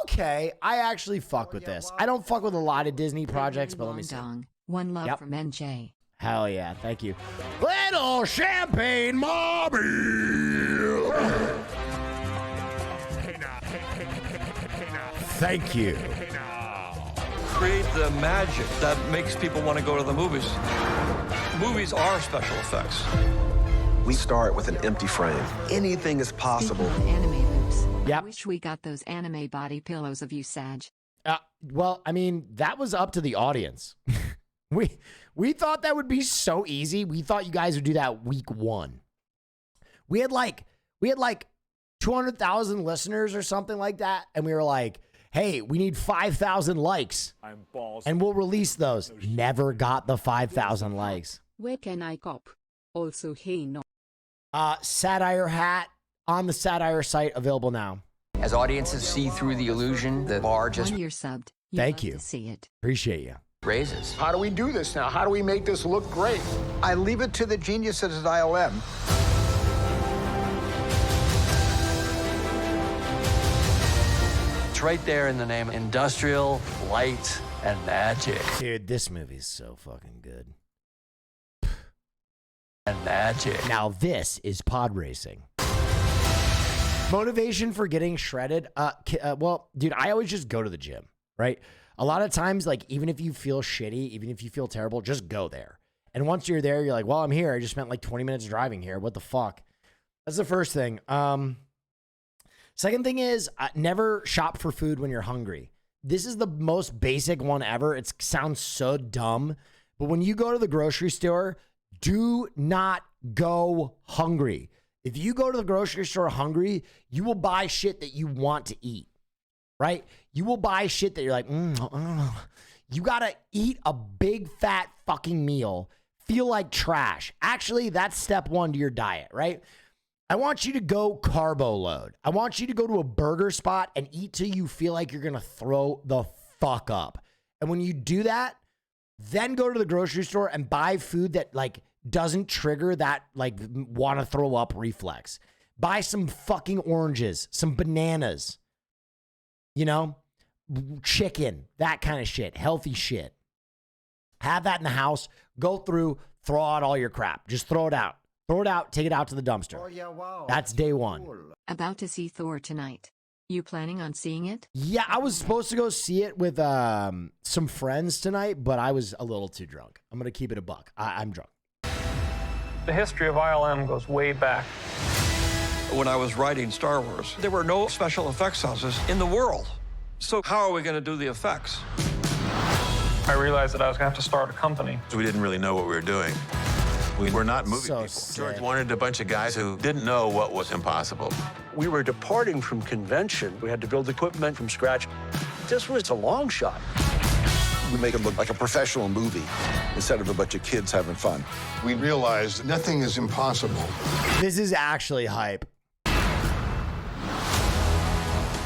Okay. I actually fuck with this. I don't fuck with a lot of Disney projects, but let me see. One love from NJ. Hell yeah. Thank you. Little champagne mobby. Thank you. Create the magic that makes people want to go to the movies. Movies are special effects. We start with an empty frame. Anything is possible. Anime boobs. Yep. Wish we got those anime body pillows of you, Sag. Well, I mean, that was up to the audience. We thought that would be so easy. We thought you guys would do that week 1. We had like 200,000 listeners or something like that, and we were like, hey, we need 5,000 likes. I'm balls. And we'll release those. Never got the 5,000 likes. Where can I cop? Also, hey, no. Satire hat on the Satire site, available now. As audiences see through the illusion, the bar just... When you're subbed, Thank you. To see it. Appreciate you. raises. How do we do this now? How do we make this look great? I leave it to the geniuses at ILM. It's right there in the name, industrial, light, and magic. Dude, this movie's so fucking good. And magic. Now this is pod racing. Motivation for getting shredded. Well, dude, I always just go to the gym, right? A lot of times, like, even if you feel shitty, even if you feel terrible, just go there. And once you're there, you're like, well, I'm here. I just spent like 20 minutes driving here. What the fuck? That's the first thing. Second thing is never shop for food when you're hungry. This is the most basic one ever. It sounds so dumb, But when you go to the grocery store, do not go hungry. If you go to the grocery store hungry, you will buy shit that you want to eat, right? You will buy shit that you're like, you got to eat a big fat fucking meal, feel like trash. Actually, that's step one to your diet, right? I want you to go carbo load. I want you to go to a burger spot and eat till you feel like you're going to throw the fuck up. And when you do that, then go to the grocery store and buy food that like doesn't trigger that like want to throw up reflex. Buy some fucking oranges, some bananas, you know, chicken, that kind of shit, healthy shit. Have that in the house. Go through, throw out all your crap. Just throw it out. Throw it out, take it out to the dumpster. Oh, yeah, wow. That's day one. Cool. About to see Thor tonight. You planning on seeing it? Yeah, I was supposed to go see it with some friends tonight, but I was a little too drunk. I'm going to keep it a buck. I'm drunk. The history of ILM goes way back. When I was writing Star Wars, there were no special effects houses in the world. So how are we going to do the effects? I realized that I was going to have to start a company. So we didn't really know what we were doing. We were not movie people. George wanted a bunch of guys who didn't know what was impossible. We were departing from convention. We had to build equipment from scratch. This was a long shot. We make it look like a professional movie instead of a bunch of kids having fun. We realized nothing is impossible. This is actually hype.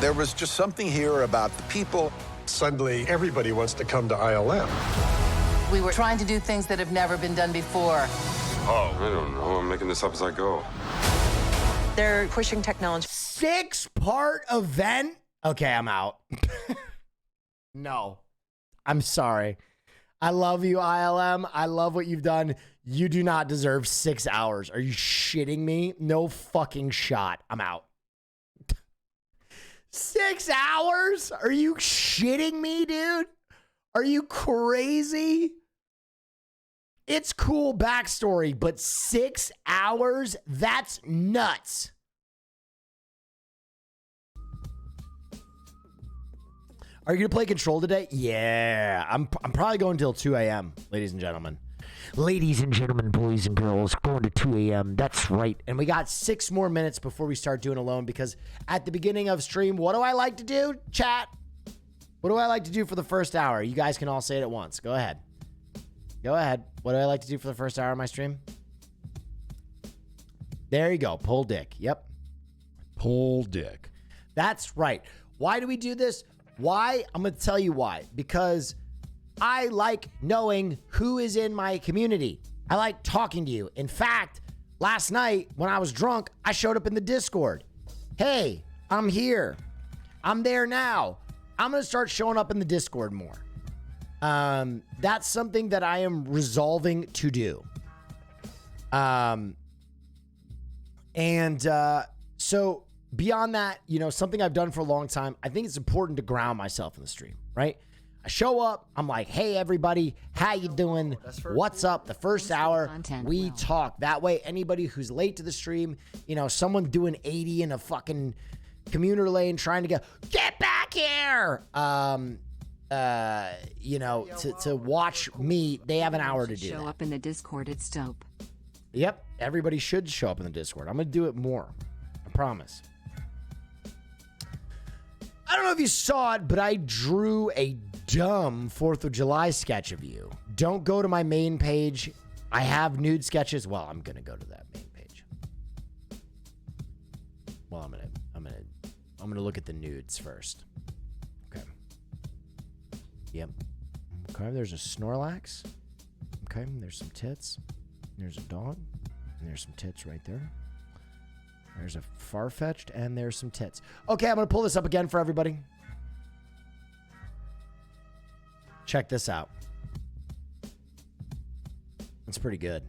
There was just something here about the people. Suddenly, everybody wants to come to ILM. We were trying to do things that have never been done before. Oh, I don't know. I'm making this up as I go. They're pushing technology. 6-part event? Okay, I'm out. No. I'm sorry. I love you, ILM. I love what you've done. You do not deserve 6 hours. Are you shitting me? No fucking shot. I'm out. 6 hours? Are you shitting me, dude? Are you crazy? It's cool backstory, but 6 hours? That's nuts. Are you going to play Control today? Yeah. I'm probably going till 2 a.m., ladies and gentlemen. Ladies and gentlemen, boys and girls, going to 2 a.m. That's right. And we got 6 more minutes before we start doing Alone, because at the beginning of stream, what do I like to do, chat? What do I like to do for the first hour? You guys can all say it at once. Go ahead. Go ahead. What do I like to do for the first hour of my stream? There you go. Pull dick. Yep. Pull dick. That's right. Why do we do this? Why? I'm going to tell you why. Because I like knowing who is in my community. I like talking to you. In fact, last night when I was drunk, I showed up in the Discord. Hey, I'm here. I'm there now. I'm going to start showing up in the Discord more. That's something that I am resolving to do. So beyond that, you know, something I've done for a long time, I think it's important to ground myself in the stream, right? I show up, I'm like, hey, everybody, how you doing? What's up? The first hour, we talk. That way, anybody who's late to the stream, you know, someone doing 80 in a fucking commuter lane trying to get back here, you know, to watch me, they have an hour to do Show up in the Discord, it's dope. Yep, everybody should show up in the Discord. I'm going to do it more. I promise. I don't know if you saw it, but I drew a dumb 4th of July sketch of you. Don't go to my main page. I have nude sketches. Well, I'm going to go to that main page. Well, I'm going to look at the nudes first. Okay. Yep. Okay, there's a Snorlax. Okay, there's some tits. There's a dog. And there's some tits right there. There's a Farfetch'd, and there's some tits. Okay, I'm going to pull this up again for everybody. Check this out. It's pretty good.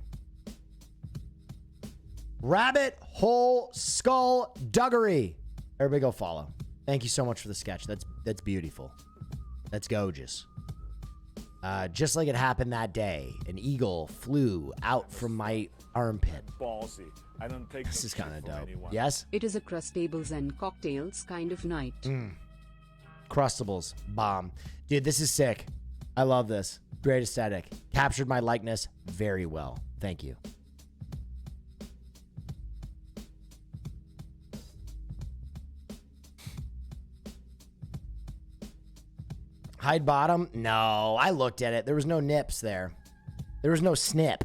Rabbit Hole Skull Duggery. Everybody go follow. Thank you so much for the sketch. That's beautiful. That's gorgeous. Just like it happened that day, an eagle flew out from my armpit. Ballsy. I don't take this is kind of dope. Anyone. Yes? It is a crustables and cocktails kind of night. Crustables. Bomb. Dude, this is sick. I love this. Great aesthetic. Captured my likeness very well. Thank you. Hide bottom? No, I looked at it. There was no nips there. There was no snip.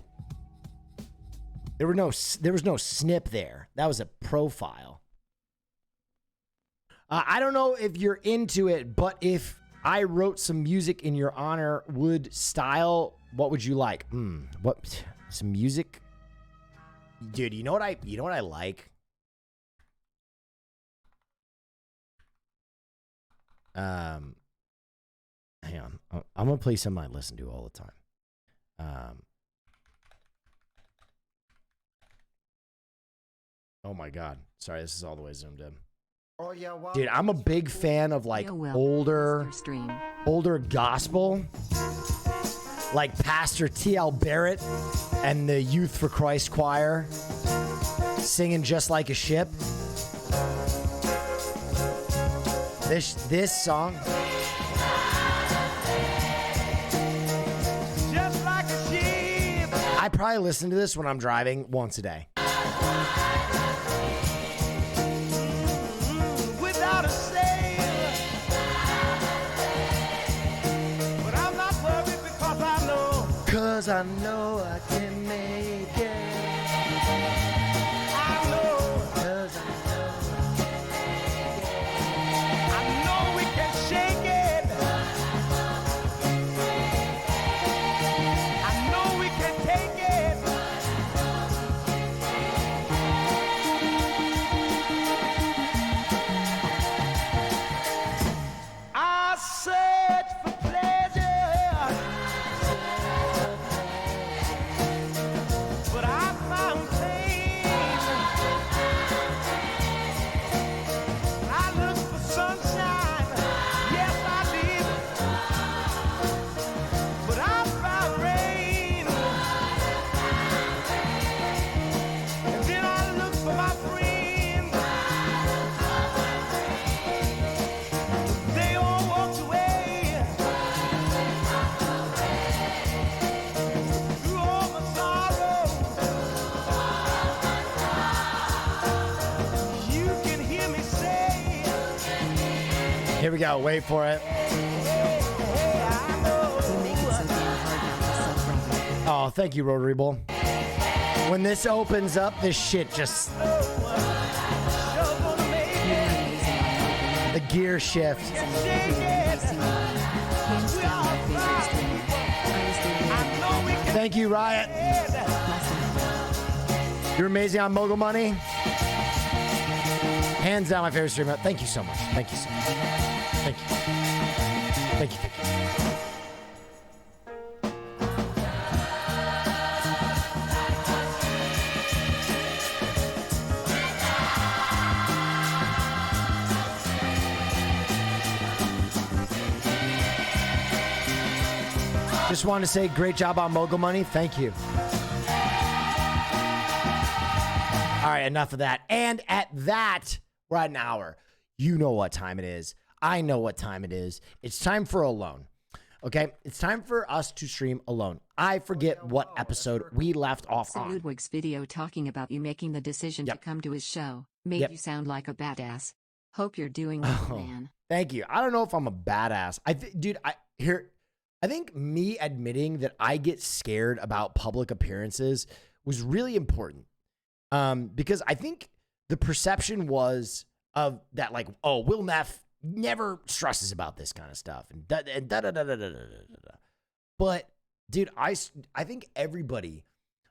There was no snip there. That was a profile. I don't know if you're into it, but if I wrote some music in your honor, would style, what would you like? What, some music? Dude, you know what I like? Hang on. I'm going to play something I listen to all the time. Oh my God. Sorry, this is all the way zoomed in. Oh yeah, wow. Dude, I'm a big fan of like older gospel. Like Pastor T.L. Barrett and the Youth for Christ choir singing Just Like a Ship. This song. Just like a ship. I probably listen to this when I'm driving once a day. Without a sail. But I'm not worried because I know. Cause I know I can make it. I know. Cause I know we can shake it. I know we can take it. I search for pleasure, but I found pain. I look for sunshine, yes I did, but I found rain. And then I look for my friends, they all walked away. Through all my sorrow, you can hear me say, Here we go. Wait for it. Oh, thank you, Rotary Bull. When this opens up, this shit just... The gear shift. Thank you, Riot. You're amazing on Mogul Money. Hands down my favorite streamer. Thank you so much. Thank you so much. Thank you. Thank you. Thank you. Just wanted to say great job on Mogul Money. Thank you. All right, enough of that. And at that, we're at an hour. You know what time it is. I know what time it is. It's time for Alone. Okay? It's time for us to stream Alone. I forget what episode we left off So on. Ludwig's video talking about you making the decision to come to his show made you sound like a badass. Hope you're doing well, man. Thank you. I don't know if I'm a badass. Dude, I think me admitting that I get scared about public appearances was really important. Because I think the perception was of that, like, oh, Will Neff never stresses about this kind of stuff. And But, dude, I think everybody,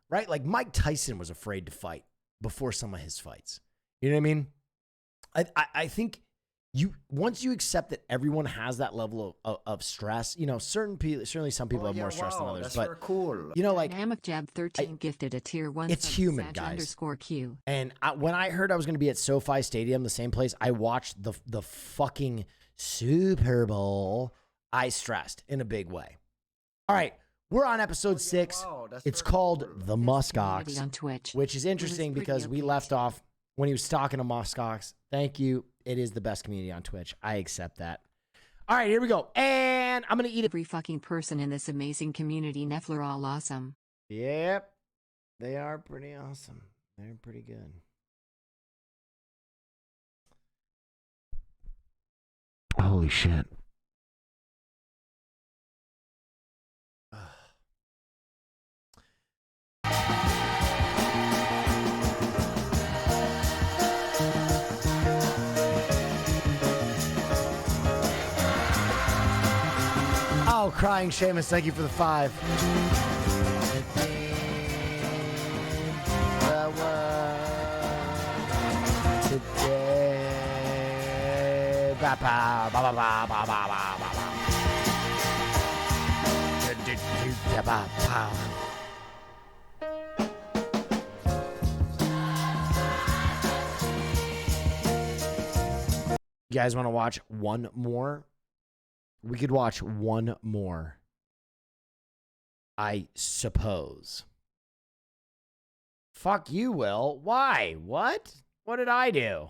right? Like Mike Tyson was afraid to fight before some of his fights. You know what I mean? I think once you accept that everyone has that level of stress, you know, certainly some people have more stress than others. That's but very cool. You know, like Namak Jab 13 gifted a tier 1. It's human, guys. _Q. And when I heard I was going to be at SoFi Stadium, the same place, I watched the fucking Super Bowl. I stressed in a big way. All right, we're on episode 6. It's called The Muskox on Twitch, which is interesting because we left off when he was talking to Muskox. Thank you. It is the best community on Twitch. I accept that. All right, here we go. And I'm going to eat it. Every fucking person in this amazing community, Neff, are all awesome. Yep. They are pretty awesome. They're pretty good. Holy shit. Oh, crying Seamus, thank you for the 5. Today. Ba ba ba ba ba ba ba ba ba. You guys want to watch one more? We could watch one more, I suppose. Fuck you, Will. Why? What? What did I do?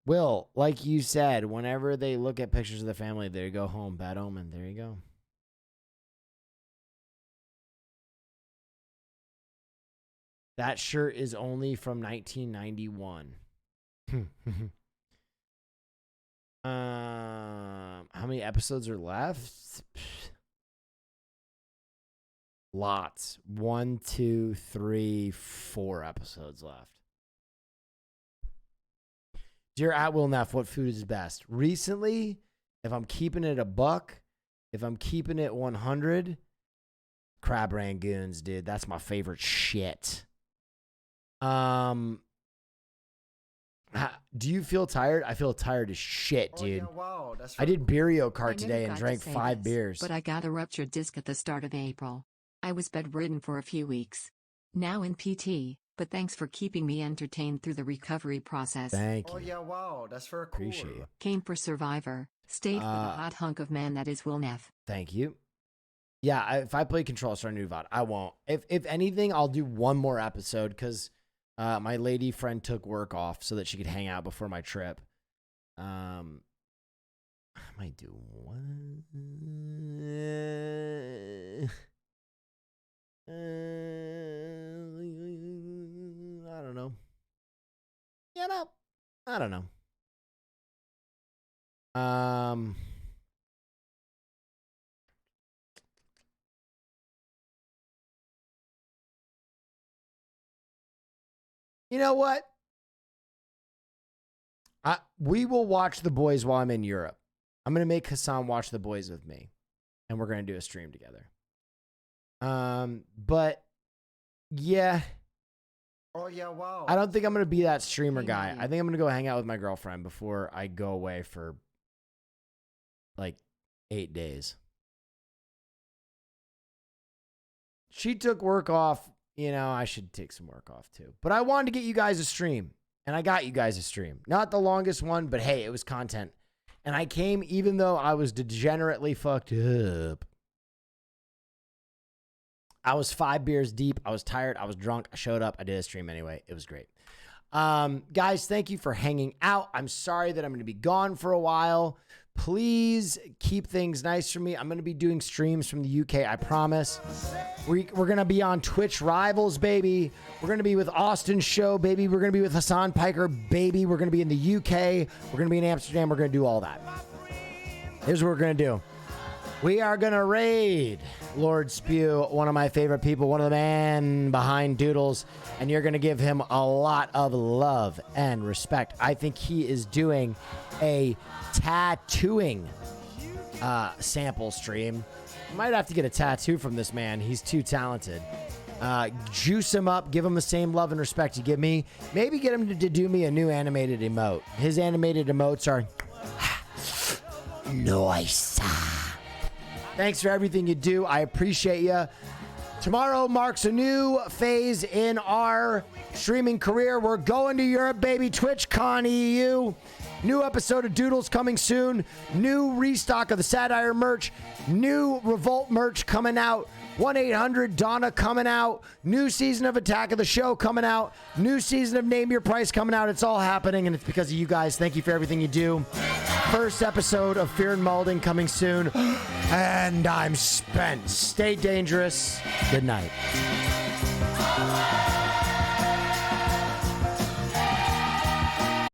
Will, like you said, whenever they look at pictures of the family, they go home. Bad omen. There you go. That shirt is only from 1991. How many episodes are left? Lots. 1, 2, 3, 4 episodes left. Dear at Will Neff, what food is best? Recently, if I'm keeping it a buck, if I'm keeping it 100, crab rangoons, dude. That's my favorite shit. Do you feel tired? I feel tired as shit, dude. Oh, yeah, wow. That's I did Beerio Kart I today and drank 5 beers. But I got a ruptured disc at the start of April. I was bedridden for a few weeks. Now in PT, but thanks for keeping me entertained through the recovery process. Thank you. Oh, yeah, wow. That's for cool. Appreciate you. Came for Survivor. Stayed for the hot hunk of man that is Will Neff. Thank you. Yeah, if I play Control, I'll start a new VOD. I won't. If anything, I'll do one more episode because my lady friend took work off so that she could hang out before my trip. I might do one. I don't know. You know, I don't know. You know what? We will watch The Boys while I'm in Europe. I'm going to make Hassan watch The Boys with me. And we're going to do a stream together. But, yeah. Oh, yeah, wow. I don't think I'm going to be that streamer guy. I think I'm going to go hang out with my girlfriend before I go away for, like, 8 days. She took work off. You know, I should take some work off too. But I wanted to get you guys a stream. And I got you guys a stream. Not the longest one, but hey, it was content. And I came even though I was degenerately fucked up. I was 5 beers deep. I was tired. I was drunk. I showed up. I did a stream anyway. It was great. Guys, thank you for hanging out. I'm sorry that I'm going to be gone for a while. Please keep things nice for me. I'm going to be doing streams from the UK, I promise. We're going to be on Twitch Rivals, baby. We're going to be with Austin Show, baby. We're going to be with Hassan Piker, baby. We're going to be in the UK. We're going to be in Amsterdam. We're going to do all that. Here's what we're going to do. We are going to raid Lord Spew, one of my favorite people, one of the men behind Doodles, and you're going to give him a lot of love and respect. I think he is doing a tattooing sample stream. Might have to get a tattoo from this man. He's too talented. Juice him up. Give him the same love and respect you give me. Maybe get him to do me a new animated emote. His animated emotes are nice. Thanks for everything you do. I appreciate you. Tomorrow marks a new phase in our streaming career. We're going to Europe, baby. TwitchCon EU. New episode of Doodles coming soon. New restock of the Satire merch. New Revolt merch coming out. 1-800-DONNA coming out. New season of Attack of the Show coming out. New season of Name Your Price coming out. It's all happening, and it's because of you guys. Thank you for everything you do. First episode of Fear and Malding coming soon. And I'm spent. Stay dangerous. Good night.